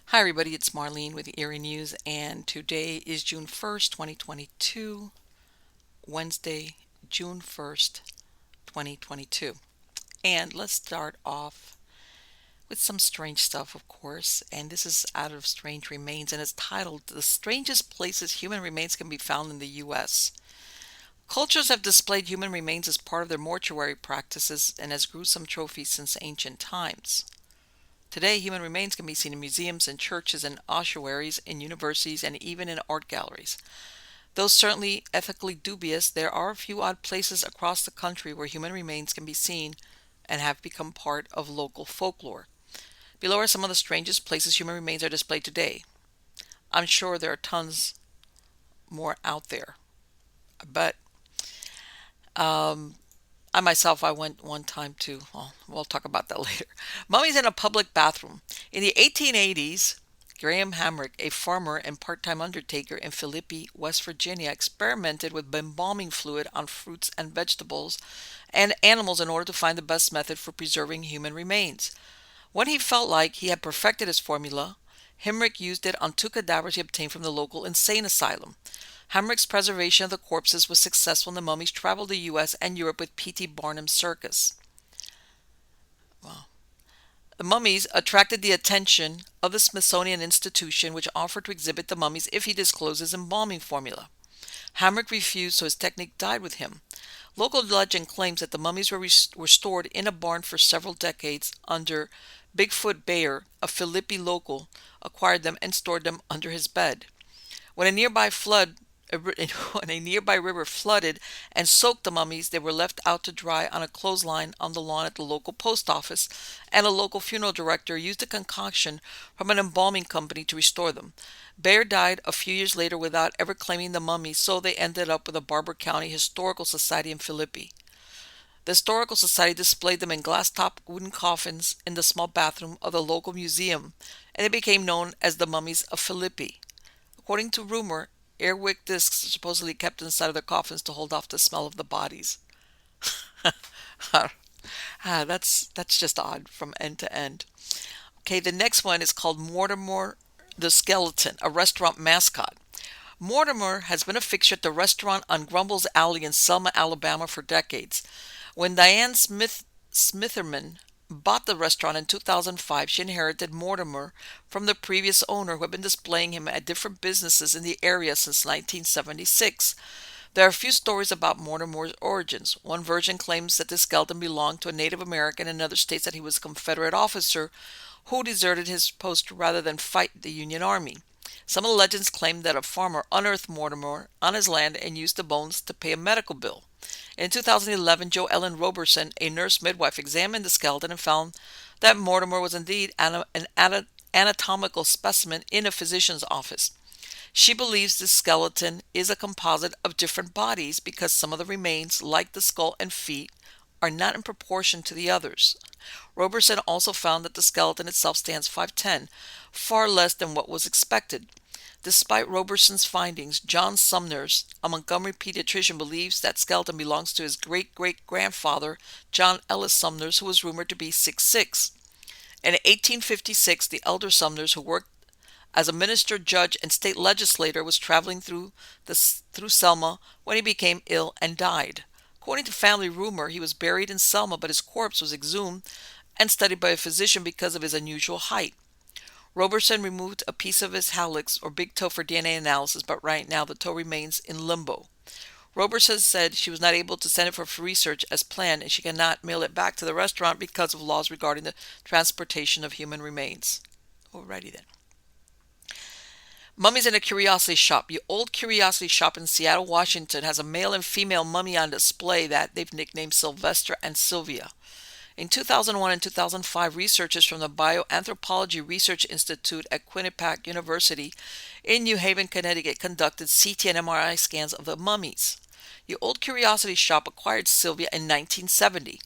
Hi, everybody. It's Marlene with Eerie News, and today is June 1st, 2022, Wednesday, June 1st, 2022. And let's start off with some strange stuff, of course. And this is out of Strange Remains, and it's titled The Strangest Places Human Remains Can Be Found in the U.S. Cultures have displayed human remains as part of their mortuary practices and as gruesome trophies since ancient times. Today, human remains can be seen in museums, in churches, in ossuaries, in universities, and even in art galleries. Though certainly ethically dubious, there are a few odd places across the country where human remains can be seen and have become part of local folklore. Below are some of the strangest places human remains are displayed today. I'm sure there are tons more out there, but um, I went one time to, well, we'll talk about that later. Mummies in a public bathroom. In the 1880s, Graham Hamrick, a farmer and part-time undertaker in Philippi, West Virginia, experimented with embalming fluid on fruits and vegetables and animals in order to find the best method for preserving human remains. When he felt like he had perfected his formula, Hamrick used it on two cadavers he obtained from the local insane asylum. Hamrick's preservation of the corpses was successful and the mummies traveled the U.S. and Europe with P.T. Barnum's circus. Wow. The mummies attracted the attention of the Smithsonian Institution, which offered to exhibit the mummies if he disclosed his embalming formula. Hamrick refused, so his technique died with him. Local legend claims that the mummies were stored in a barn for several decades under Bigfoot Bayer, a Philippi local, acquired them and stored them under his bed. When a nearby flood when a nearby river flooded and soaked the mummies, they were left out to dry on a clothesline on the lawn at the local post office, and a local funeral director used a concoction from an embalming company to restore them. Bayer died a few years later without ever claiming the mummies, so they ended up with the Barber County Historical Society in Philippi. The Historical Society displayed them in glass-topped wooden coffins in the small bathroom of the local museum, and they became known as the Mummies of Philippi. According to rumor, airwick discs are supposedly kept inside of their coffins to hold off the smell of the bodies. That's just odd from end to end. Okay, the next one is called Mortimer the Skeleton, a restaurant mascot. Mortimer has been a fixture at the restaurant on Grumbles Alley in Selma, Alabama for decades. When Diane Smitherman bought the restaurant in 2005, she inherited Mortimer from the previous owner who had been displaying him at different businesses in the area since 1976. There are a few stories about Mortimer's origins. One version claims that the skeleton belonged to a Native American, and another states that he was a Confederate officer who deserted his post rather than fight the Union Army. Some of the legends claim that a farmer unearthed Mortimer on his land and used the bones to pay a medical bill. In 2011, Jo Ellen Roberson, a nurse midwife, examined the skeleton and found that Mortimer was indeed an anatomical specimen in a physician's office. She believes this skeleton is a composite of different bodies because some of the remains, like the skull and feet, are not in proportion to the others. Roberson also found that the skeleton itself stands 5'10", far less than what was expected. Despite Roberson's findings, John Sumners, a Montgomery pediatrician, believes that skeleton belongs to his great-great-grandfather, John Ellis Sumners, who was rumored to be 6'6". In 1856, the elder Sumners, who worked as a minister, judge, and state legislator, was traveling through Selma when he became ill and died. According to family rumor, he was buried in Selma, but his corpse was exhumed and studied by a physician because of his unusual height. Roberson removed a piece of his hallux or big toe for DNA analysis, but right now the toe remains in limbo. Roberson said she was not able to send it for research as planned, and she cannot mail it back to the restaurant because of laws regarding the transportation of human remains. Alrighty then. Mummies in a curiosity shop. The old curiosity shop in Seattle, Washington has a male and female mummy on display that they've nicknamed Sylvester and Sylvia. In 2001 and 2005, researchers from the Bioanthropology Research Institute at Quinnipiac University in New Haven, Connecticut, conducted CT and MRI scans of the mummies. The old curiosity shop acquired Sylvia in 1970.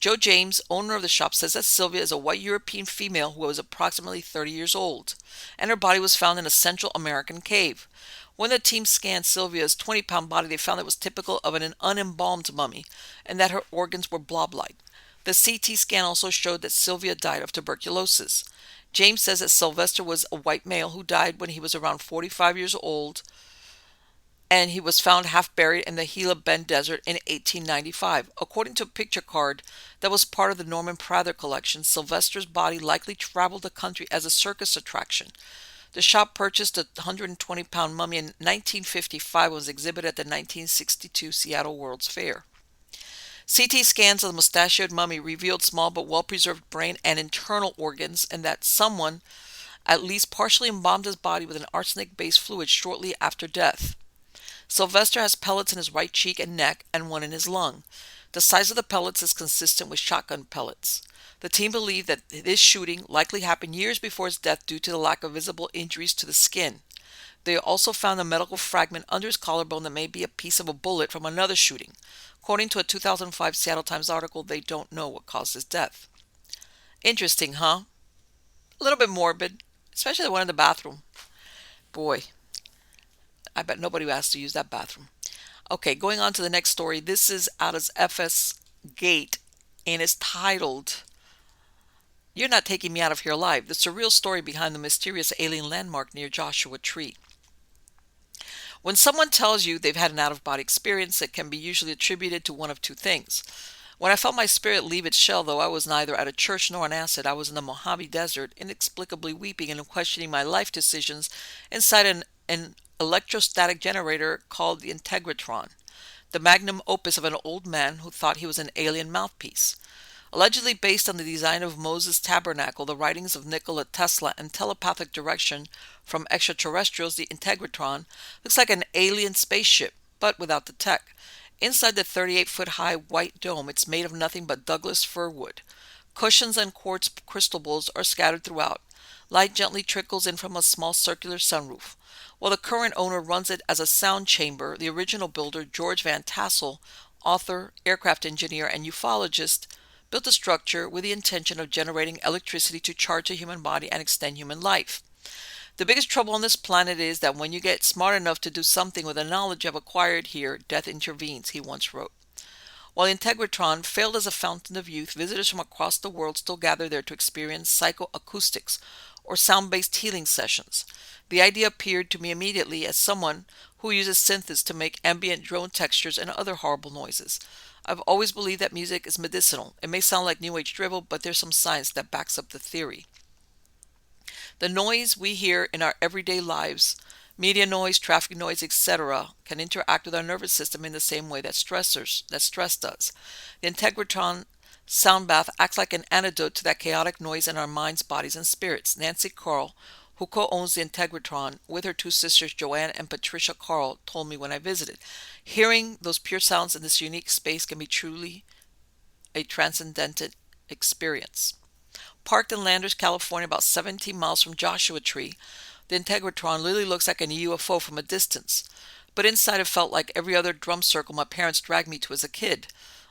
Joe James, owner of the shop, says that Sylvia is a white European female who was approximately 30 years old, and her body was found in a Central American cave. When the team scanned Sylvia's 20-pound body, they found it was typical of an unembalmed mummy, and that her organs were blob-like. The CT scan also showed that Sylvia died of tuberculosis. James says that Sylvester was a white male who died when he was around 45 years old, and he was found half buried in the Gila Bend Desert in 1895. According to a picture card that was part of the Norman Prather collection, Sylvester's body likely traveled the country as a circus attraction. The shop purchased a 120-pound mummy in 1955 and was exhibited at the 1962 Seattle World's Fair. CT scans of the mustachioed mummy revealed small but well-preserved brain and internal organs, and that someone at least partially embalmed his body with an arsenic-based fluid shortly after death. Sylvester has pellets in his right cheek and neck and one in his lung. The size of the pellets is consistent with shotgun pellets. The team believed that this shooting likely happened years before his death due to the lack of visible injuries to the skin. They also found a medical fragment under his collarbone that may be a piece of a bullet from another shooting. According to a 2005 Seattle Times article, they don't know what caused his death. Interesting, huh? A little bit morbid, especially the one in the bathroom. Boy, I bet nobody has to use that bathroom. Okay, going on to the next story. This is out of FS Gate and is titled, "You're Not Taking Me Out of Here Alive, the surreal story behind the mysterious alien landmark near Joshua Tree." When someone tells you they've had an out-of-body experience, it can be usually attributed to one of two things. When I felt my spirit leave its shell, though I was neither at a church nor on acid, I was in the Mojave Desert, inexplicably weeping and questioning my life decisions inside an electrostatic generator called the Integratron, the magnum opus of an old man who thought he was an alien mouthpiece. Allegedly based on the design of Moses' tabernacle, the writings of Nikola Tesla, and telepathic direction from extraterrestrials, the Integratron looks like an alien spaceship, but without the tech. Inside the 38-foot-high white dome, it's made of nothing but Douglas fir wood. Cushions and quartz crystal bowls are scattered throughout. Light gently trickles in from a small circular sunroof. While the current owner runs it as a sound chamber, the original builder, George Van Tassel, author, aircraft engineer, and ufologist, built the structure with the intention of generating electricity to charge the human body and extend human life. The biggest trouble on this planet is that when you get smart enough to do something with the knowledge you have acquired here, death intervenes, he once wrote. While Integratron failed as a fountain of youth, visitors from across the world still gather there to experience psychoacoustics, or sound-based healing sessions. The idea appeared to me immediately as someone who uses synths to make ambient drone textures and other horrible noises. I've always believed that music is medicinal. It may sound like New Age drivel, but there's some science that backs up the theory. The noise we hear in our everyday lives, media noise, traffic noise, etc., can interact with our nervous system in the same way that stress does. The Integratron sound bath acts like an antidote to that chaotic noise in our minds, bodies, and spirits. Nancy Carl, who co-owns the Integratron with her two sisters Joanne and Patricia Carl, told me when I visited, hearing those pure sounds in this unique space can be truly a transcendental experience. Parked in Landers, California, about 17 miles from Joshua Tree, the Integratron literally looks like a UFO from a distance. But inside it felt like every other drum circle my parents dragged me to as a kid.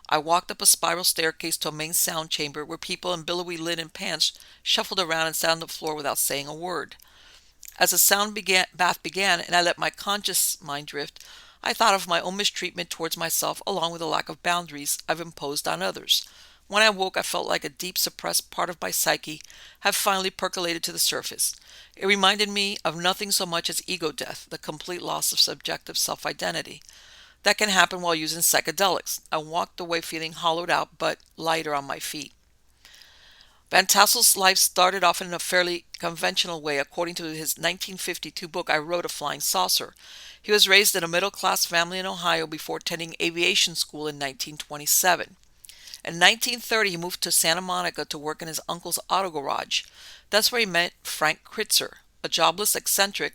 I walked up a spiral staircase to a main sound chamber where people in billowy linen pants shuffled around and sat on the floor without saying a word. As the bath began and I let my conscious mind drift, I thought of my own mistreatment towards myself along with the lack of boundaries I've imposed on others. When I woke, I felt like a deep suppressed part of my psyche had finally percolated to the surface. It reminded me of nothing so much as ego death, the complete loss of subjective self-identity. That can happen while using psychedelics. I walked away feeling hollowed out but lighter on my feet. Van Tassel's life started off in a fairly conventional way. According to his 1952 book, I Wrote a Flying Saucer. He was raised in a middle-class family in Ohio before attending aviation school in 1927. In 1930, he moved to Santa Monica to work in his uncle's auto garage. That's where he met Frank Kritzer, a jobless eccentric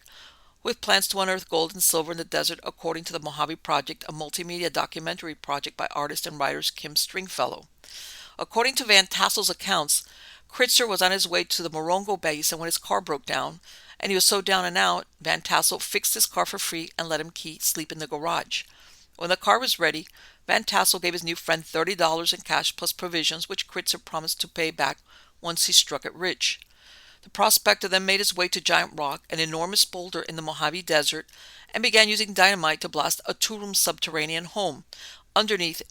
with plans to unearth gold and silver in the desert, according to the Mojave Project, a multimedia documentary project by artist and writer Kim Stringfellow. According to Van Tassel's accounts, Kritzer was on his way to the Morongo Basin when his car broke down, and he was so down and out, Van Tassel fixed his car for free and let him sleep in the garage. When the car was ready, Van Tassel gave his new friend $30 in cash plus provisions, which Kritzer promised to pay back once he struck it rich. The prospector then made his way to Giant Rock, an enormous boulder in the Mojave Desert, and began using dynamite to blast a two-room subterranean home underneath,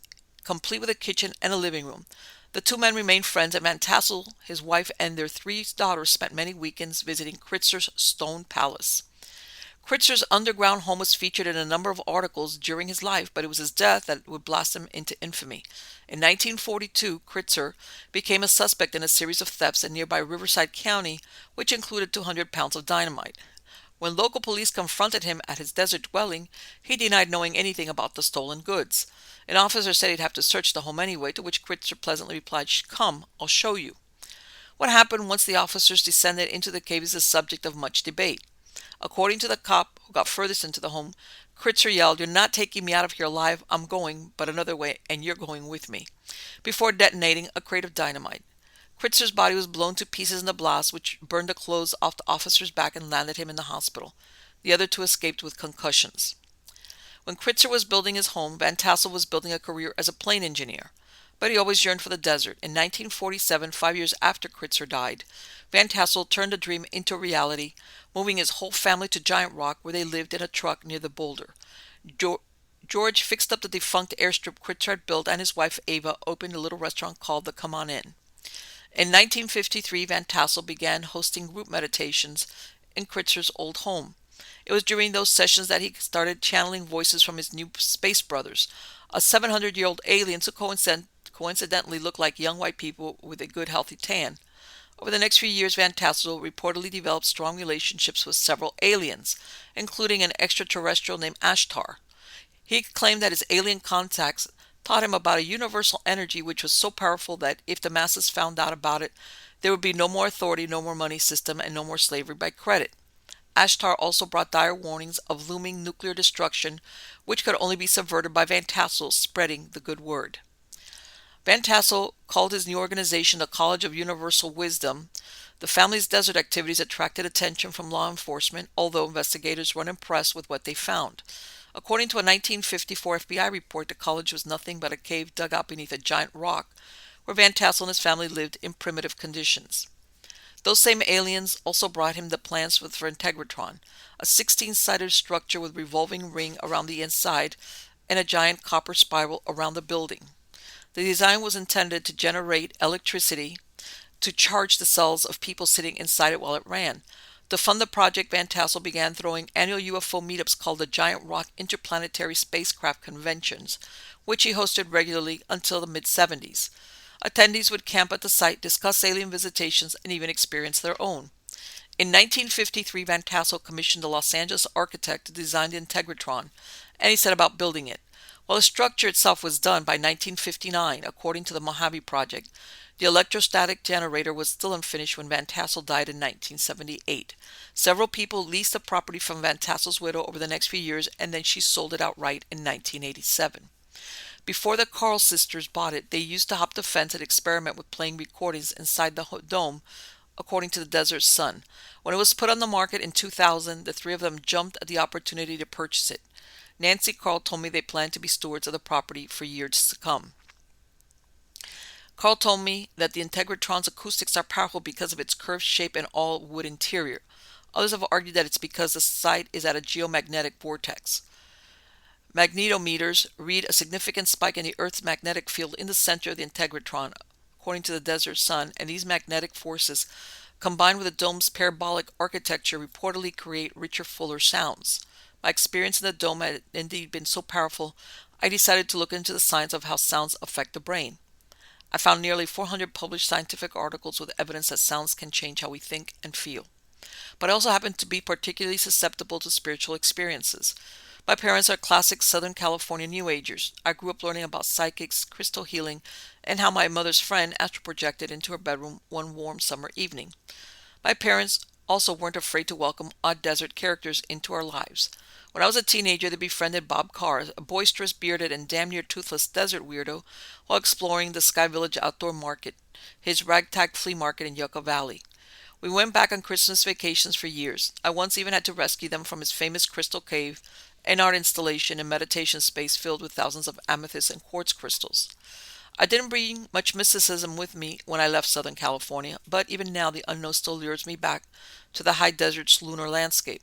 complete with a kitchen and a living room. The two men remained friends, and Van Tassel, his wife, and their three daughters spent many weekends visiting Kritzer's stone palace. Kritzer's underground home was featured in a number of articles during his life, but it was his death that would blast him into infamy. In 1942, Kritzer became a suspect in a series of thefts in nearby Riverside County, which included 200 pounds of dynamite. When local police confronted him at his desert dwelling, he denied knowing anything about the stolen goods. An officer said he'd have to search the home anyway, to which Kritzer pleasantly replied, "Come, I'll show you." What happened once the officers descended into the cave is the subject of much debate. According to the cop who got furthest into the home, Kritzer yelled, "You're not taking me out of here alive. I'm going, but another way, and you're going with me," before detonating a crate of dynamite. Kritzer's body was blown to pieces in the blast, which burned the clothes off the officer's back and landed him in the hospital. The other two escaped with concussions. When Kritzer was building his home, Van Tassel was building a career as a plane engineer. But he always yearned for the desert. In 1947, 5 years after Kritzer died, Van Tassel turned a dream into reality, moving his whole family to Giant Rock, where they lived in a truck near the boulder. George fixed up the defunct airstrip Kritzer had built, and his wife Ava opened a little restaurant called the Come On In. In 1953, Van Tassel began hosting group meditations in Kritzer's old home. It was during those sessions that he started channeling voices from his new space brothers, a 700-year-old aliens who coincidentally looked like young white people with a good healthy tan. Over the next few years, Van Tassel reportedly developed strong relationships with several aliens, including an extraterrestrial named Ashtar. He claimed that his alien contacts taught him about a universal energy which was so powerful that if the masses found out about it, there would be no more authority, no more money system, and no more slavery by credit. Ashtar also brought dire warnings of looming nuclear destruction, which could only be subverted by Van Tassel spreading the good word. Van Tassel called his new organization the College of Universal Wisdom. The family's desert activities attracted attention from law enforcement, although investigators weren't impressed with what they found. According to a 1954 FBI report, the college was nothing but a cave dug out beneath a giant rock, where Van Tassel and his family lived in primitive conditions. Those same aliens also brought him the plans for Integratron, a 16-sided structure with revolving ring around the inside and a giant copper spiral around the building. The design was intended to generate electricity to charge the cells of people sitting inside it while it ran. To fund the project, Van Tassel began throwing annual UFO meetups called the Giant Rock Interplanetary Spacecraft Conventions, which he hosted regularly until the mid-70s. Attendees would camp at the site, discuss alien visitations, and even experience their own. In 1953, Van Tassel commissioned a Los Angeles architect to design the Integratron, and he set about building it. While the structure itself was done by 1959, according to the Mojave Project, the electrostatic generator was still unfinished when Van Tassel died in 1978. Several people leased the property from Van Tassel's widow over the next few years, and then she sold it outright in 1987. Before the Carl sisters bought it, they used to hop the fence and experiment with playing recordings inside the dome, according to the Desert Sun. When it was put on the market in 2000, the three of them jumped at the opportunity to purchase it. Nancy Carl told me they planned to be stewards of the property for years to come. Carl told me that the Integratron's acoustics are powerful because of its curved shape and all-wood interior. Others have argued that it's because the site is at a geomagnetic vortex. Magnetometers read a significant spike in the Earth's magnetic field in the center of the Integratron, according to the Desert Sun, and these magnetic forces, combined with the dome's parabolic architecture, reportedly create richer, fuller sounds. My experience in the dome had indeed been so powerful, I decided to look into the science of how sounds affect the brain. I found nearly 400 published scientific articles with evidence that sounds can change how we think and feel. But I also happen to be particularly susceptible to spiritual experiences. My parents are classic Southern California New Agers. I grew up learning about psychics, crystal healing, and how my mother's friend astral projected into her bedroom one warm summer evening. My parents also weren't afraid to welcome odd desert characters into our lives. When I was a teenager, they befriended Bob Carr, a boisterous, bearded, and damn near toothless desert weirdo, while exploring the Sky Village Outdoor Market, his ragtag flea market in Yucca Valley. We went back on Christmas vacations for years. I once even had to rescue them from his famous crystal cave, an art installation and meditation space filled with thousands of amethyst and quartz crystals. I didn't bring much mysticism with me when I left Southern California, but even now the unknown still lures me back to the high desert's lunar landscape.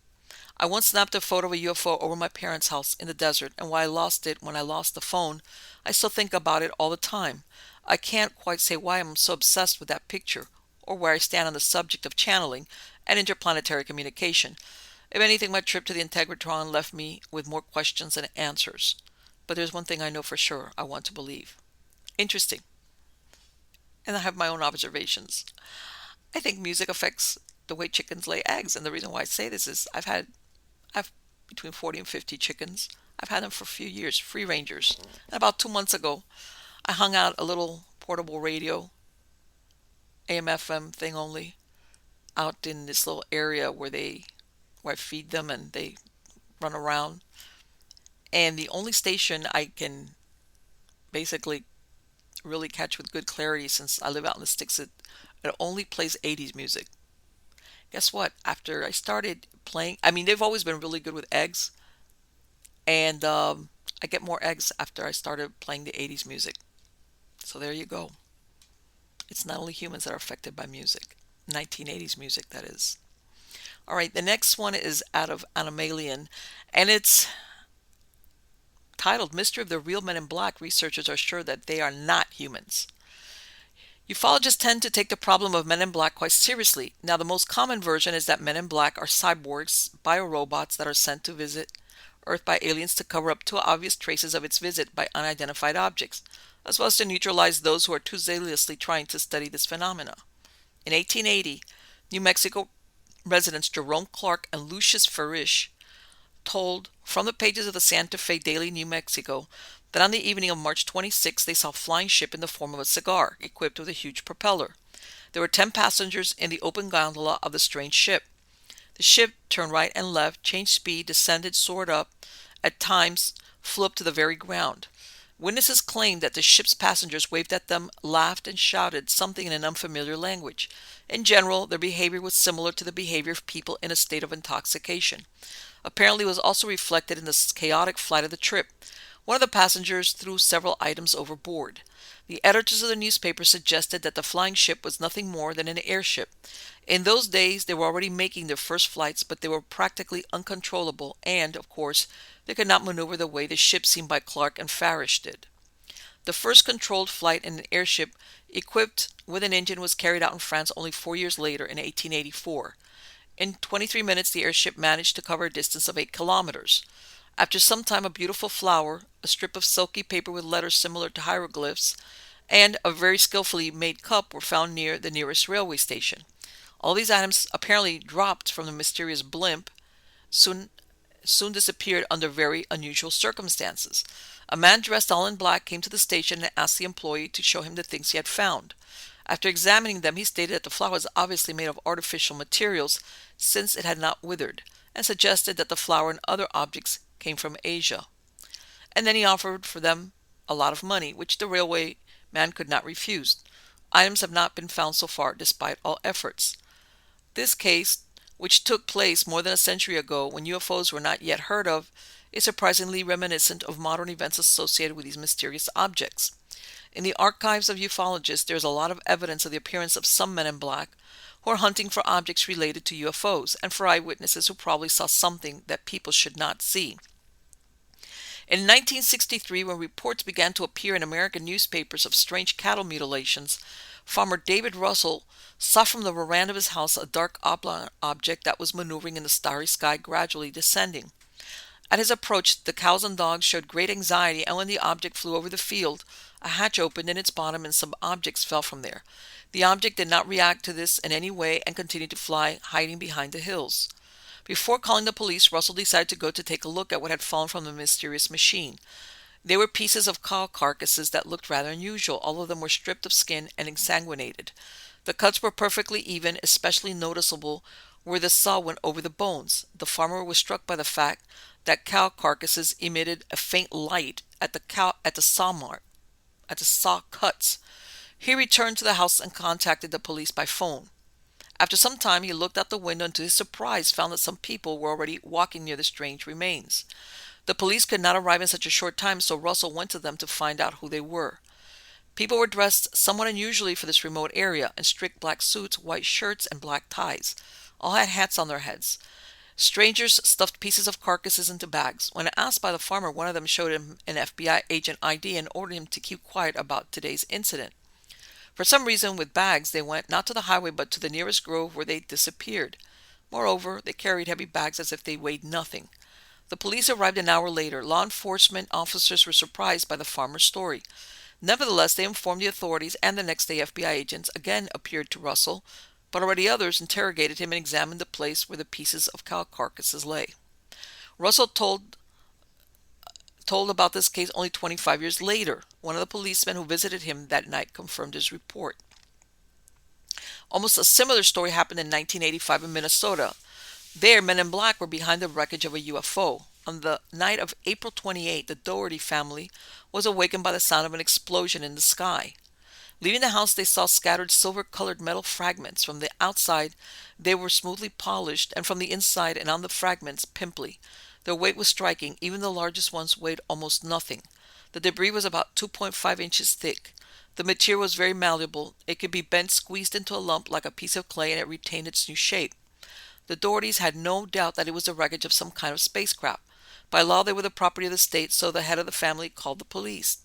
I once snapped a photo of a UFO over my parents' house in the desert, and while I lost it when I lost the phone, I still think about it all the time. I can't quite say why I'm so obsessed with that picture, or where I stand on the subject of channeling and interplanetary communication. If anything, my trip to the Integratron left me with more questions than answers. But there's one thing I know for sure I want to believe. Interesting. And I have my own observations. I think music affects the way chickens lay eggs. And the reason why I say this is I've between 40 and 50 chickens. I've had them for a few years, free rangers. And about 2 months ago, I hung out a little portable radio, AM FM thing only, out in this little area where I feed them and they run around. And the only station I can basically really catch with good clarity, since I live out in the sticks, it only plays 80s music. Guess what? After I started playing, I mean, they've always been really good with eggs, and I get more eggs after I started playing the 80s music. So there you go. It's not only humans that are affected by music. 1980s music, that is. All right, the next one is out of Animalian, and it's titled Mystery of the Real Men in Black. Researchers are sure that they are not humans. Ufologists tend to take the problem of men in black quite seriously. Now, the most common version is that men in black are cyborgs, biorobots that are sent to visit Earth by aliens to cover up too obvious traces of its visit by unidentified objects, as well as to neutralize those who are too zealously trying to study this phenomena. In 1880, New Mexico residents Jerome Clark and Lucius Farish told from the pages of the Santa Fe Daily New Mexico that on the evening of March 26 they saw a flying ship in the form of a cigar, equipped with a huge propeller. There were 10 passengers in the open gondola of the strange ship. The ship turned right and left, changed speed, descended, soared up, at times flew up to the very ground. Witnesses claimed that the ship's passengers waved at them, laughed, and shouted something in an unfamiliar language. In general, their behavior was similar to the behavior of people in a state of intoxication. Apparently, it was also reflected in the chaotic flight of the trip. One of the passengers threw several items overboard. The editors of the newspaper suggested that the flying ship was nothing more than an airship. In those days, they were already making their first flights, but they were practically uncontrollable, and, of course, they could not maneuver the way the ship seen by Clark and Farish did. The first controlled flight in an airship equipped with an engine was carried out in France only 4 years later, in 1884. In 23 minutes, the airship managed to cover a distance of 8 kilometers. After some time, a beautiful flower, a strip of silky paper with letters similar to hieroglyphs, and a very skillfully made cup were found near the nearest railway station. All these items, apparently dropped from the mysterious blimp, soon disappeared under very unusual circumstances. A man dressed all in black came to the station and asked the employee to show him the things he had found. After examining them, he stated that the flower was obviously made of artificial materials, since it had not withered, and suggested that the flower and other objects came from Asia. And then he offered for them a lot of money, which the railway man could not refuse. Items have not been found so far, despite all efforts. This case, which took place more than a century ago when UFOs were not yet heard of, is surprisingly reminiscent of modern events associated with these mysterious objects. In the archives of ufologists, there is a lot of evidence of the appearance of some men in black who are hunting for objects related to UFOs, and for eyewitnesses who probably saw something that people should not see. In 1963, when reports began to appear in American newspapers of strange cattle mutilations, farmer David Russell saw from the veranda of his house a dark oblong object that was maneuvering in the starry sky, gradually descending. At his approach, the cows and dogs showed great anxiety, and when the object flew over the field, a hatch opened in its bottom and some objects fell from there. The object did not react to this in any way and continued to fly, hiding behind the hills. Before calling the police, Russell decided to go to take a look at what had fallen from the mysterious machine. They were pieces of cow carcasses that looked rather unusual. All of them were stripped of skin and ensanguinated. The cuts were perfectly even, especially noticeable where the saw went over the bones. The farmer was struck by the fact that cow carcasses emitted a faint light at the saw cuts. He returned to the house and contacted the police by phone. After some time, he looked out the window and to his surprise found that some people were already walking near the strange remains. The police could not arrive in such a short time, so Russell went to them to find out who they were. People were dressed somewhat unusually for this remote area, in strict black suits, white shirts, and black ties. All had hats on their heads. Strangers stuffed pieces of carcasses into bags. When asked by the farmer, one of them showed him an FBI agent ID and ordered him to keep quiet about today's incident. For some reason, with bags, they went not to the highway but to the nearest grove where they disappeared. Moreover, they carried heavy bags as if they weighed nothing. The police arrived an hour later. Law enforcement officers were surprised by the farmer's story. Nevertheless, they informed the authorities, and the next day FBI agents again appeared to Russell, but already others interrogated him and examined the place where the pieces of cow carcasses lay. Russell told about this case only 25 years later. One of the policemen who visited him that night confirmed his report. Almost a similar story happened in 1985 in Minnesota. There, men in black were behind the wreckage of a UFO. On the night of April 28, the Doherty family was awakened by the sound of an explosion in the sky. Leaving the house, they saw scattered silver-colored metal fragments. From the outside, they were smoothly polished, and from the inside and on the fragments, pimply. Their weight was striking. Even the largest ones weighed almost nothing. The debris was about 2.5 inches thick. The material was very malleable. It could be bent, squeezed into a lump like a piece of clay, and it retained its new shape. The Dohertys had no doubt that it was the wreckage of some kind of spacecraft. By law, they were the property of the state, so the head of the family called the police.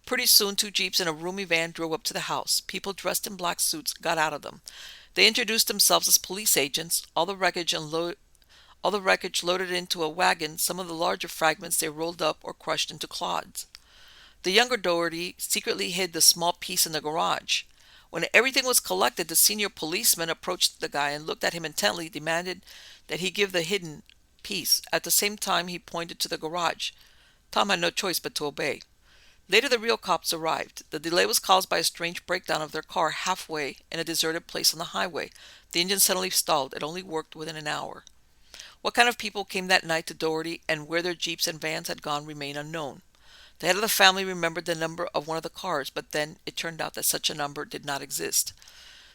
Pretty soon, two jeeps and a roomy van drove up to the house. People dressed in black suits got out of them. They introduced themselves as police agents. All the wreckage loaded into a wagon. Some of the larger fragments they rolled up or crushed into clods. The younger Doherty secretly hid the small piece in the garage. When everything was collected, the senior policeman approached the guy and looked at him intently, demanded that he give the hidden piece. At the same time, he pointed to the garage. Tom had no choice but to obey. Later, the real cops arrived. The delay was caused by a strange breakdown of their car halfway in a deserted place on the highway. The engine suddenly stalled. It only worked within an hour. What kind of people came that night to Doherty and where their jeeps and vans had gone remain unknown. The head of the family remembered the number of one of the cars, but then it turned out that such a number did not exist.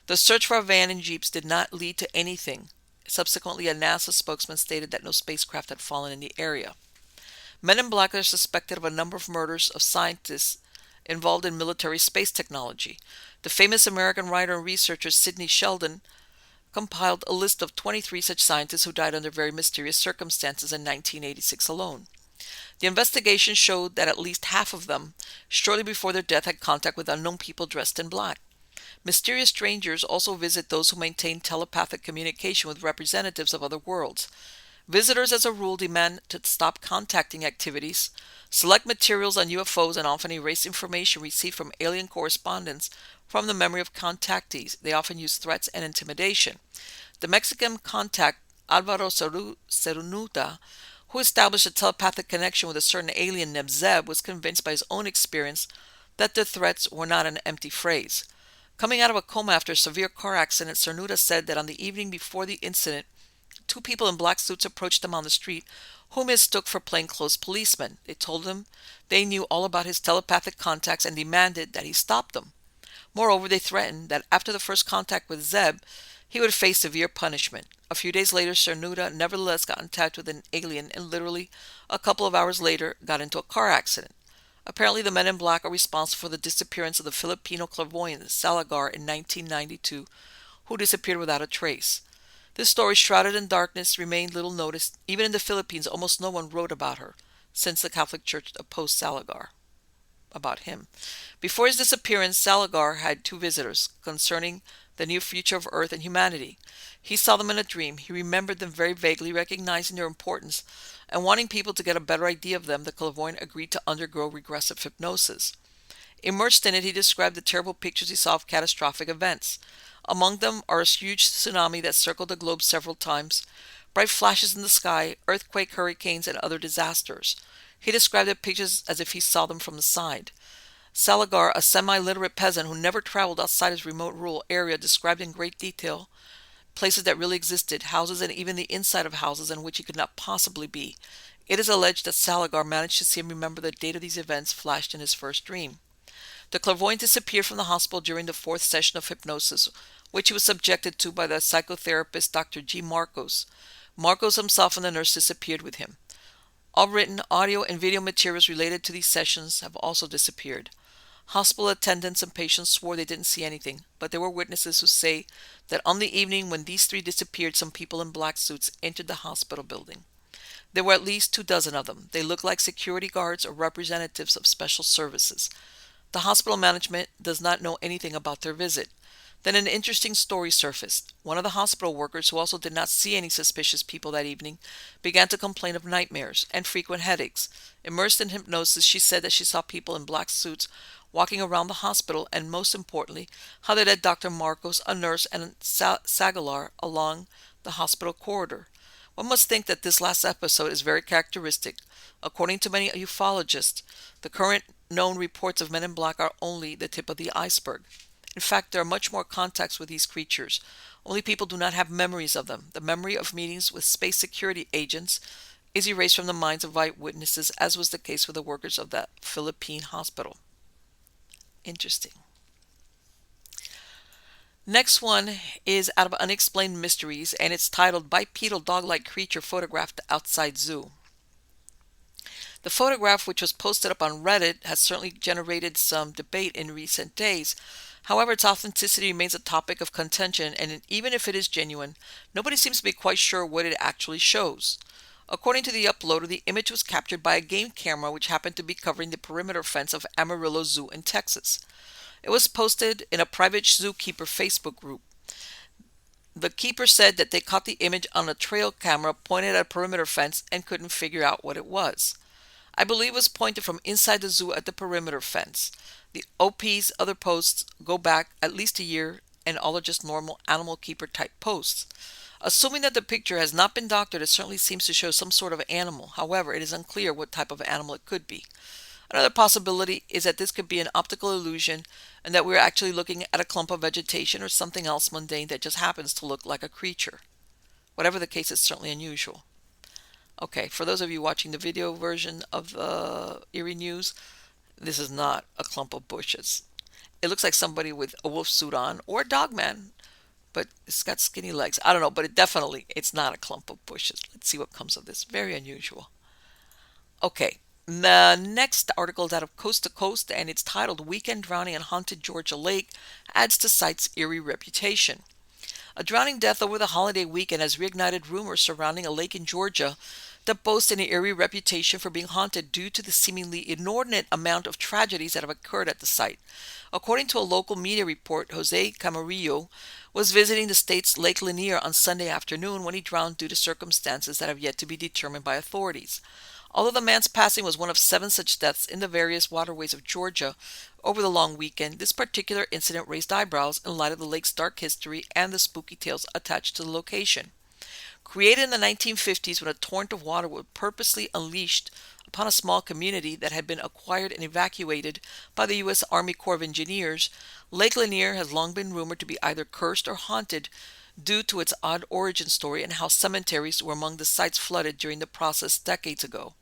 The search for a van and jeeps did not lead to anything. Subsequently, a NASA spokesman stated that no spacecraft had fallen in the area. Men in black are suspected of a number of murders of scientists involved in military space technology. The famous American writer and researcher Sidney Sheldon compiled a list of 23 such scientists who died under very mysterious circumstances in 1986 alone. The investigation showed that at least half of them, shortly before their death, had contact with unknown people dressed in black. Mysterious strangers also visit those who maintain telepathic communication with representatives of other worlds. Visitors, as a rule, demand to stop contacting activities, select materials on UFOs, and often erase information received from alien correspondence from the memory of contactees. They often use threats and intimidation. The Mexican contact Alvaro Cernuda, who established a telepathic connection with a certain alien named Zeb, was convinced by his own experience that the threats were not an empty phrase. Coming out of a coma after a severe car accident, Cernuda said that on the evening before the incident, two people in black suits approached him on the street, whom he mistook for plainclothes policemen. They told him they knew all about his telepathic contacts and demanded that he stop them. Moreover, they threatened that after the first contact with Zeb, he would face severe punishment. A few days later, Cernuda nevertheless got in touch with an alien and literally a couple of hours later got into a car accident. Apparently, the men in black are responsible for the disappearance of the Filipino clairvoyant Salazar in 1992, who disappeared without a trace. This story, shrouded in darkness, remained little noticed. Even in the Philippines, almost no one wrote about her, since the Catholic Church opposed Salazar. About him. Before his disappearance, Salazar had two visitors concerning the near future of Earth and humanity. He saw them in a dream. He remembered them very vaguely, recognizing their importance, and wanting people to get a better idea of them, the clairvoyant agreed to undergo regressive hypnosis. Immersed in it, he described the terrible pictures he saw of catastrophic events. Among them are a huge tsunami that circled the globe several times, bright flashes in the sky, earthquake, hurricanes, and other disasters. He described the pictures as if he saw them from the side. Salazar, a semi-literate peasant who never traveled outside his remote rural area, described in great detail places that really existed, houses, and even the inside of houses in which he could not possibly be. It is alleged that Salazar managed to see and remember the date of these events flashed in his first dream. The clairvoyant disappeared from the hospital during the fourth session of hypnosis, which he was subjected to by the psychotherapist Dr. G. Marcos. Marcos himself and the nurse disappeared with him. All written, audio, and video materials related to these sessions have also disappeared. Hospital attendants and patients swore they didn't see anything, but there were witnesses who say that on the evening when these three disappeared, some people in black suits entered the hospital building. There were at least 24 of them. They looked like security guards or representatives of special services. The hospital management does not know anything about their visit. Then an interesting story surfaced. One of the hospital workers, who also did not see any suspicious people that evening, began to complain of nightmares and frequent headaches. Immersed in hypnosis, she said that she saw people in black suits walking around the hospital, and most importantly, how they led Dr. Marcos, a nurse, and Sagalar along the hospital corridor. One must think that this last episode is very characteristic. According to many ufologists, the current known reports of men in black are only the tip of the iceberg. In fact, there are much more contacts with these creatures. Only people do not have memories of them. The memory of meetings with space security agents is erased from the minds of eyewitnesses, as was the case with the workers of that Philippine hospital. Interesting. Next one is out of Unexplained Mysteries, and it's titled Bipedal Dog-like Creature Photographed Outside Zoo. The photograph, which was posted up on Reddit, has certainly generated some debate in recent days. However, its authenticity remains a topic of contention, and even if it is genuine, nobody seems to be quite sure what it actually shows. According to the uploader, the image was captured by a game camera which happened to be covering the perimeter fence of Amarillo Zoo in Texas. It was posted in a private zookeeper Facebook group. The keeper said that they caught the image on a trail camera pointed at a perimeter fence and couldn't figure out what it was. I believe it was pointed from inside the zoo at the perimeter fence. The OP's other posts go back at least a year, and all are just normal animal keeper type posts. Assuming that the picture has not been doctored, it certainly seems to show some sort of animal. However, it is unclear what type of animal it could be. Another possibility is that this could be an optical illusion and that we're actually looking at a clump of vegetation or something else mundane that just happens to look like a creature. Whatever the case, it's certainly unusual. Okay, for those of you watching the video version of the Eerie News, this is not a clump of bushes. It looks like somebody with a wolf suit on, or a dog man, but it's got skinny legs. I don't know, but it's not a clump of bushes. Let's see what comes of this. Very unusual. Okay, the next article is out of Coast to Coast, and it's titled Weekend Drowning in Haunted Georgia Lake Adds to Site's Eerie Reputation. A drowning death over the holiday weekend has reignited rumors surrounding a lake in Georgia that boasts an eerie reputation for being haunted due to the seemingly inordinate amount of tragedies that have occurred at the site. According to a local media report, Jose Camarillo was visiting the state's Lake Lanier on Sunday afternoon when he drowned due to circumstances that have yet to be determined by authorities. Although the man's passing was one of 7 such deaths in the various waterways of Georgia over the long weekend, this particular incident raised eyebrows in light of the lake's dark history and the spooky tales attached to the location. Created in the 1950s when a torrent of water was purposely unleashed upon a small community that had been acquired and evacuated by the U.S. Army Corps of Engineers, Lake Lanier has long been rumored to be either cursed or haunted due to its odd origin story and how cemeteries were among the sites flooded during the process decades ago.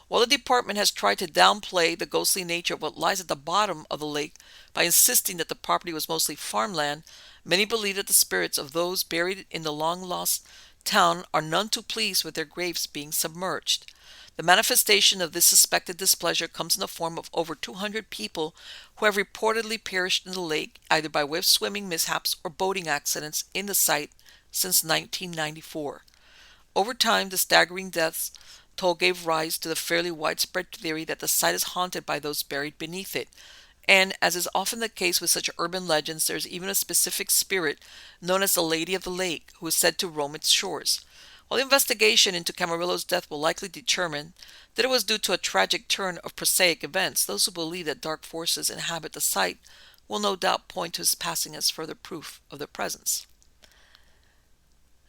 While the department has tried to downplay the ghostly nature of what lies at the bottom of the lake by insisting that the property was mostly farmland, many believe that the spirits of those buried in the long-lost town are none too pleased with their graves being submerged. The manifestation of this suspected displeasure comes in the form of over 200 people who have reportedly perished in the lake, either by way of swimming mishaps or boating accidents in the site since 1994. Over time, the staggering deaths toll gave rise to the fairly widespread theory that the site is haunted by those buried beneath it. And, as is often the case with such urban legends, there is even a specific spirit known as the Lady of the Lake, who is said to roam its shores. While the investigation into Camarillo's death will likely determine that it was due to a tragic turn of prosaic events, those who believe that dark forces inhabit the site will no doubt point to his passing as further proof of their presence.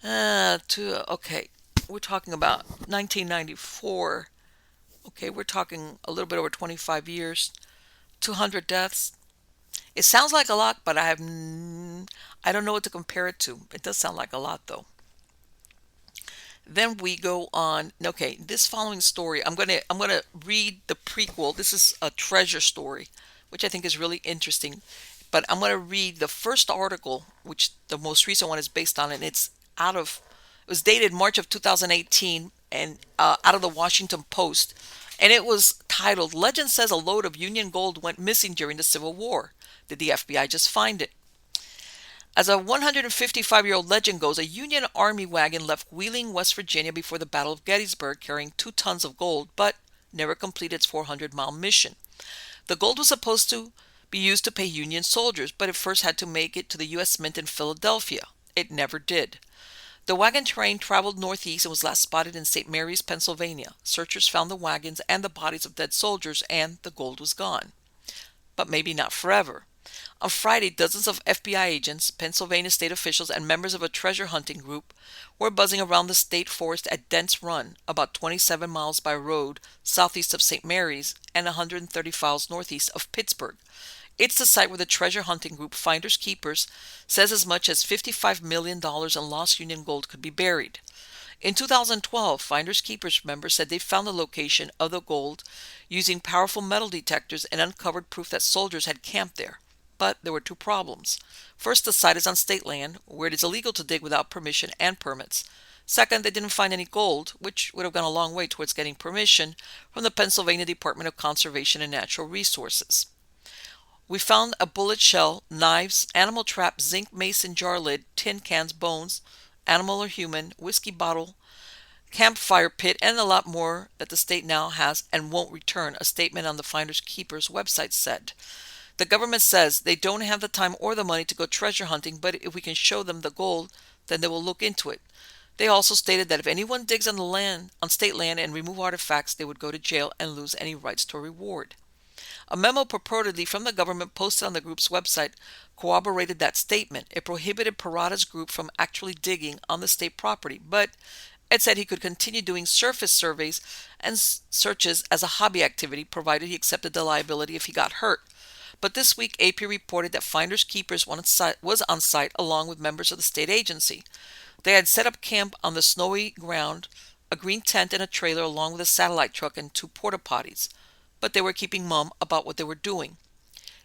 Okay, we're talking about 1994. Okay, we're talking a little bit over 25 years. 200 deaths. It sounds like a lot, but I don't know what to compare it to. It does sound like a lot, though. Then we go on. Okay, this following story, I'm gonna read the prequel. This is a treasure story, which I think is really interesting. But I'm gonna read the first article, which the most recent one is based on, and it was dated March of 2018, and out of the Washington Post. And it was titled, Legend Says a Load of Union Gold Went Missing During the Civil War. Did the FBI just find it? As a 155-year-old legend goes, a Union Army wagon left Wheeling, West Virginia before the Battle of Gettysburg carrying 2 tons of gold, but never completed its 400-mile mission. The gold was supposed to be used to pay Union soldiers, but it first had to make it to the U.S. Mint in Philadelphia. It never did. The wagon train traveled northeast and was last spotted in St. Mary's, Pennsylvania. Searchers found the wagons and the bodies of dead soldiers, and the gold was gone. But maybe not forever. On Friday, dozens of FBI agents, Pennsylvania state officials, and members of a treasure hunting group were buzzing around the state forest at Dents Run, about 27 miles by road southeast of St. Mary's and 130 miles northeast of Pittsburgh. It's the site where the treasure hunting group Finders Keepers says as much as $55 million in lost Union gold could be buried. In 2012, Finders Keepers members said they found the location of the gold using powerful metal detectors and uncovered proof that soldiers had camped there. But there were two problems. First, the site is on state land, where it is illegal to dig without permission and permits. Second, they didn't find any gold, which would have gone a long way towards getting permission from the Pennsylvania Department of Conservation and Natural Resources. We found a bullet shell, knives, animal trap, zinc mason jar lid, tin cans, bones, animal or human, whiskey bottle, campfire pit, and a lot more that the state now has and won't return, a statement on the Finders Keepers website said. The government says they don't have the time or the money to go treasure hunting, but if we can show them the gold, then they will look into it. They also stated that if anyone digs on the land, on state land, and remove artifacts, they would go to jail and lose any rights to a reward. A memo purportedly from the government posted on the group's website corroborated that statement. It prohibited Parada's group from actually digging on the state property, but it said he could continue doing surface surveys and searches as a hobby activity, provided he accepted the liability if he got hurt. But this week, AP reported that Finders Keepers was on site along with members of the state agency. They had set up camp on the snowy ground, a green tent and a trailer along with a satellite truck and two porta potties. But they were keeping mum about what they were doing.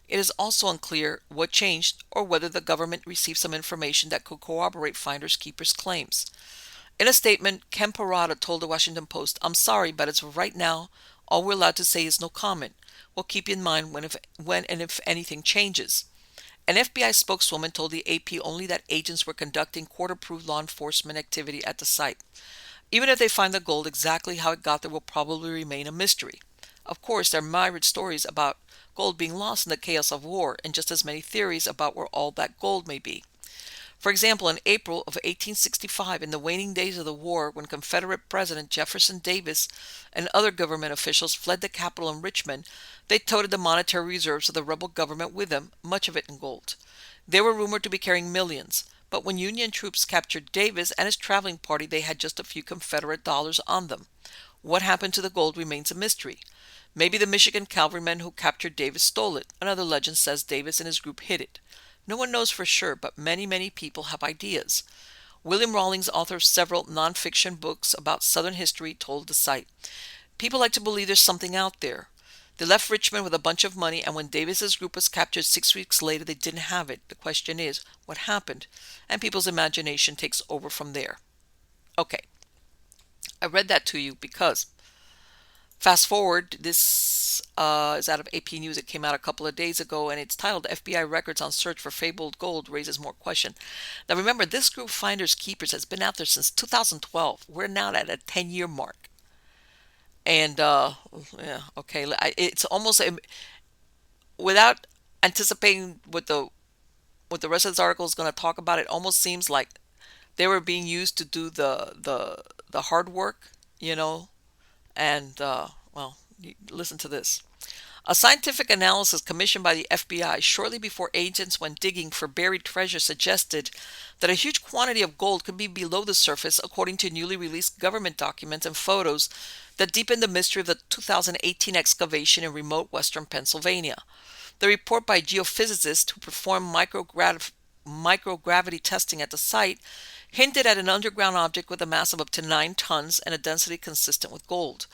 It is also unclear what changed or whether the government received some information that could corroborate Finders Keepers' claims. In a statement, Ken Parada told the Washington Post, "I'm sorry, but as of right now, all we're allowed to say is no comment. We'll keep you in mind when and if anything changes." An FBI spokeswoman told the AP only that agents were conducting court-approved law enforcement activity at the site. Even if they find the gold, exactly how it got there will probably remain a mystery. Of course, there are myriad stories about gold being lost in the chaos of war, and just as many theories about where all that gold may be. For example, in April of 1865, in the waning days of the war, when Confederate President Jefferson Davis and other government officials fled the capital in Richmond, they toted the monetary reserves of the rebel government with them, much of it in gold. They were rumored to be carrying millions, but when Union troops captured Davis and his traveling party, they had just a few Confederate dollars on them. What happened to the gold remains a mystery. Maybe the Michigan cavalrymen who captured Davis stole it. Another legend says Davis and his group hid it. No one knows for sure, but many people have ideas. William Rawlings, author of several nonfiction books about Southern history, told the site, "People like to believe there's something out there. They left Richmond with a bunch of money, and when Davis's group was captured 6 weeks later, they didn't have it. The question is, what happened? And people's imagination takes over from there." Okay, I read that to you because fast forward, this is out of AP News. It came out a couple of days ago, and it's titled "FBI Records on Search for Fabled Gold Raises More Question." Now remember, this group Finders Keepers has been out there since 2012. We're now at a 10-year mark. And, yeah, okay, it's almost, without anticipating what the rest of this article is going to talk about, it almost seems like they were being used to do the hard work, and, well, listen to this. A scientific analysis commissioned by the FBI shortly before agents went digging for buried treasure suggested that a huge quantity of gold could be below the surface, according to newly released government documents and photos that deepened the mystery of the 2018 excavation in remote western Pennsylvania. The report by geophysicists who performed microgravity testing at the site hinted at an underground object with a mass of up to 9 tons and a density consistent with gold.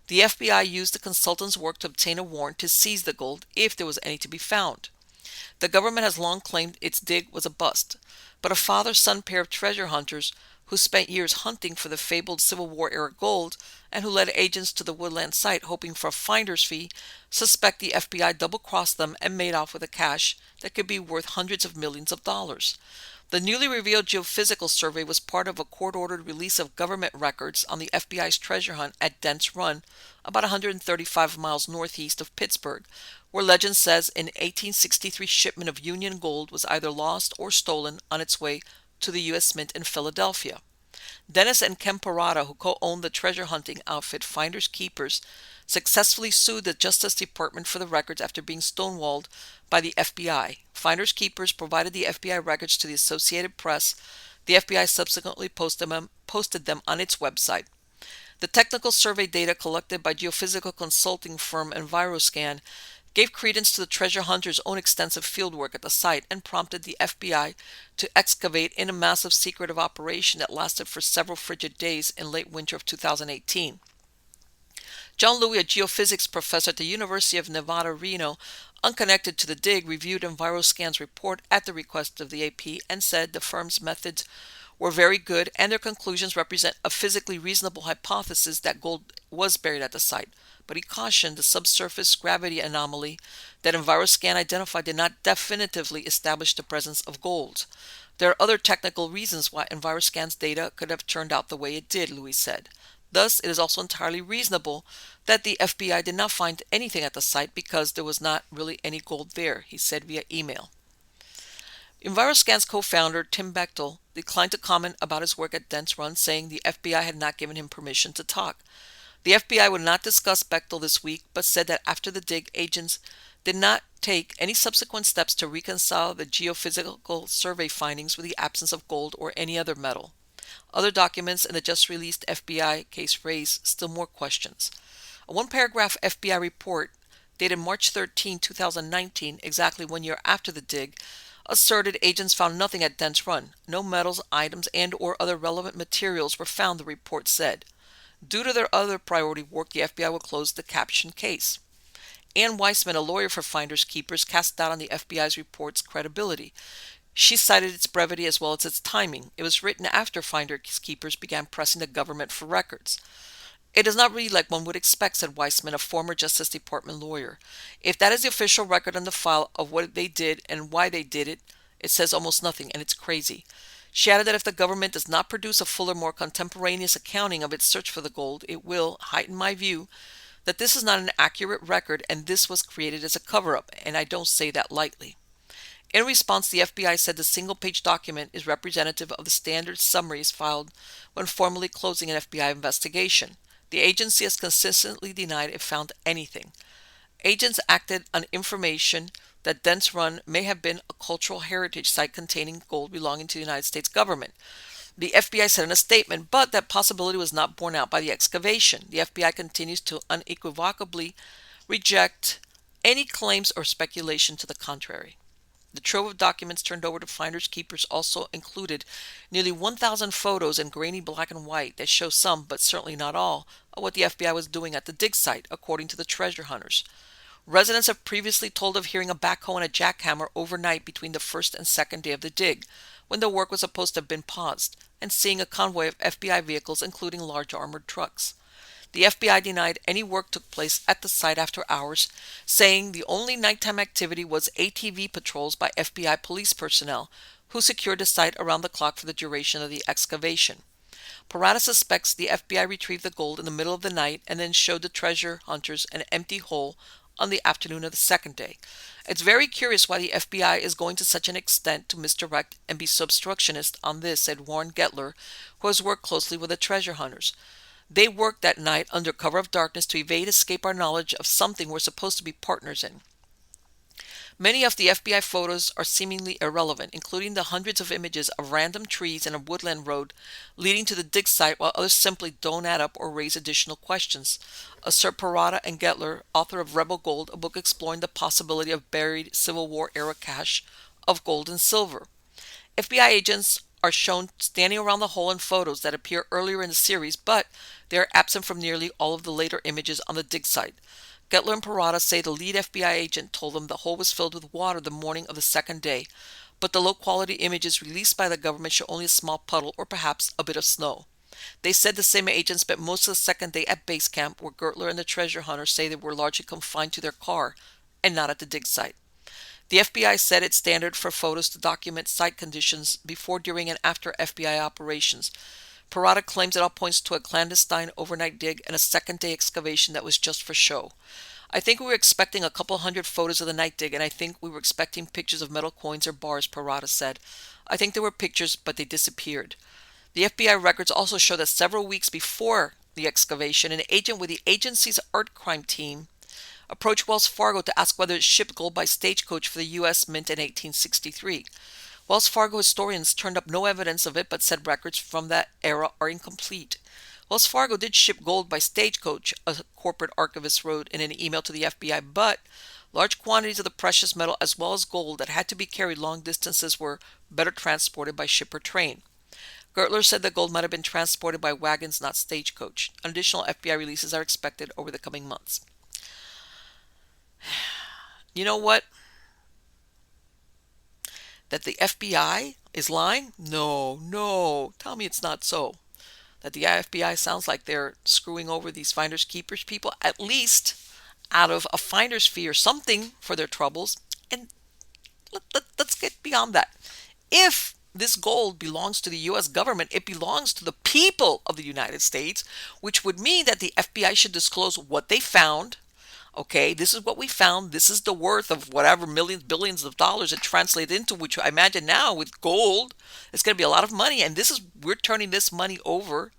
The FBI used the consultant's work to obtain a warrant to seize the gold if there was any to be found. The government has long claimed its dig was a bust, but a father-son pair of treasure hunters who spent years hunting for the fabled Civil War era gold and who led agents to the Woodland site hoping for a finder's fee, suspect the FBI double-crossed them and made off with the cash that could be worth hundreds of millions of dollars. The newly revealed geophysical survey was part of a court-ordered release of government records on the FBI's treasure hunt at Dents Run, about 135 miles northeast of Pittsburgh, where legend says an 1863 shipment of Union gold was either lost or stolen on its way to the U.S. Mint in Philadelphia. Dennis and Ken Parada, who co-owned the treasure hunting outfit Finders Keepers, successfully sued the Justice Department for the records after being stonewalled by the FBI. Finders Keepers provided the FBI records to the Associated Press. The FBI subsequently posted them on its website. The technical survey data collected by geophysical consulting firm EnviroScan gave credence to the treasure hunters' own extensive fieldwork at the site and prompted the FBI to excavate in a massive secretive operation that lasted for several frigid days in late winter of 2018. John Louis, a geophysics professor at the University of Nevada, Reno, unconnected to the dig, reviewed EnviroScan's report at the request of the AP and said the firm's methods were very good and their conclusions represent a physically reasonable hypothesis that gold was buried at the site. But he cautioned the subsurface gravity anomaly that EnviroScan identified did not definitively establish the presence of gold. There are other technical reasons why EnviroScan's data could have turned out the way it did, Louis said. Thus, it is also entirely reasonable that the FBI did not find anything at the site because there was not really any gold there, he said via email. EnviroScan's co-founder, Tim Bechtel, declined to comment about his work at Dents Run, saying the FBI had not given him permission to talk. The FBI would not discuss Bechtel this week, but said that after the dig, agents did not take any subsequent steps to reconcile the geophysical survey findings with the absence of gold or any other metal. Other documents in the just-released FBI case raise still more questions. A one-paragraph FBI report dated March 13, 2019, exactly 1 year after the dig, asserted agents found nothing at Dents Run. No metals, items, and or other relevant materials were found, the report said. Due to their other priority work, the FBI will close the captioned case. Ann Weissman, a lawyer for Finders Keepers, cast doubt on the FBI's report's credibility. She cited its brevity as well as its timing. It was written after Finders Keepers began pressing the government for records. It does not read like one would expect, said Weissman, a former Justice Department lawyer. If that is the official record on the file of what they did and why they did it, it says almost nothing, and it's crazy. She added that if the government does not produce a fuller, more contemporaneous accounting of its search for the gold, it will heighten my view that this is not an accurate record and this was created as a cover-up, and I don't say that lightly. In response, the FBI said the single-page document is representative of the standard summaries filed when formally closing an FBI investigation. The agency has consistently denied it found anything. Agents acted on information that Dents Run may have been a cultural heritage site containing gold belonging to the United States government. The FBI said in a statement, but that possibility was not borne out by the excavation. The FBI continues to unequivocally reject any claims or speculation to the contrary. The trove of documents turned over to Finders Keepers also included nearly 1,000 photos in grainy black and white that show some, but certainly not all, of what the FBI was doing at the dig site, according to the treasure hunters. Residents have previously told of hearing a backhoe and a jackhammer overnight between the first and second day of the dig, when the work was supposed to have been paused, and seeing a convoy of FBI vehicles, including large armored trucks. The FBI denied any work took place at the site after hours, saying the only nighttime activity was ATV patrols by FBI police personnel, who secured the site around the clock for the duration of the excavation. Parada suspects the FBI retrieved the gold in the middle of the night and then showed the treasure hunters an empty hole on the afternoon of the second day. It's very curious why the FBI is going to such an extent to misdirect and be so obstructionist on this, said Warren Gettler, who has worked closely with the treasure hunters. They worked that night under cover of darkness to escape our knowledge of something we're supposed to be partners in. Many of the FBI photos are seemingly irrelevant, including the hundreds of images of random trees and a woodland road leading to the dig site, while others simply don't add up or raise additional questions. Assert Parada and Gettler, author of Rebel Gold, a book exploring the possibility of buried Civil War-era cache of gold and silver. FBI agents are shown standing around the hole in photos that appear earlier in the series, but they are absent from nearly all of the later images on the dig site. Gettler and Parada say the lead FBI agent told them the hole was filled with water the morning of the second day, but the low quality images released by the government show only a small puddle or perhaps a bit of snow. They said the same agents spent most of the second day at base camp, where Gertler and the treasure hunter say they were largely confined to their car and not at the dig site. The FBI said it's standard for photos to document site conditions before, during, and after FBI operations. Parada claims it all points to a clandestine overnight dig and a second day excavation that was just for show. I think we were expecting a couple hundred photos of the night dig, and I think we were expecting pictures of metal coins or bars, Parada said. I think there were pictures, but they disappeared. The FBI records also show that several weeks before the excavation, an agent with the agency's art crime team approached Wells Fargo to ask whether it shipped gold by stagecoach for the U.S. Mint in 1863. Wells Fargo historians turned up no evidence of it, but said records from that era are incomplete. Wells Fargo did ship gold by stagecoach, a corporate archivist wrote in an email to the FBI, but large quantities of the precious metal as well as gold that had to be carried long distances were better transported by ship or train. Gertler said the gold might have been transported by wagons, not stagecoach. Additional FBI releases are expected over the coming months. You know what? That the FBI is lying? No, no. Tell me it's not so. That the FBI sounds like they're screwing over these finders keepers people, at least out of a finder's fee or something for their troubles. And let's get beyond that. If this gold belongs to the U.S. government, it belongs to the people of the United States, which would mean that the FBI should disclose what they found. Okay, this is what we found. This is the worth of whatever millions, billions of dollars it translates into, which I imagine now with gold, it's going to be a lot of money. And we're turning this money over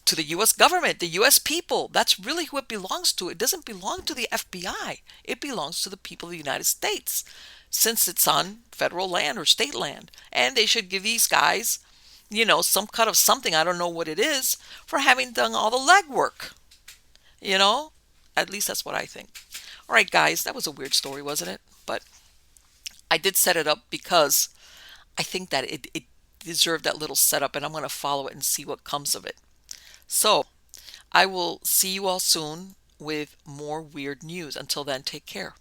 to the U.S. government, the U.S. people. That's really who it belongs to. It doesn't belong to the FBI. It belongs to the people of the United States, since it's on federal land or state land. And they should give these guys, some cut of something, I don't know what it is, for having done all the legwork. At least that's what I think. All right, guys, that was a weird story, wasn't it? But I did set it up because I think that it deserved that little setup, and I'm going to follow it and see what comes of it. So I will see you all soon with more weird news. Until then, take care.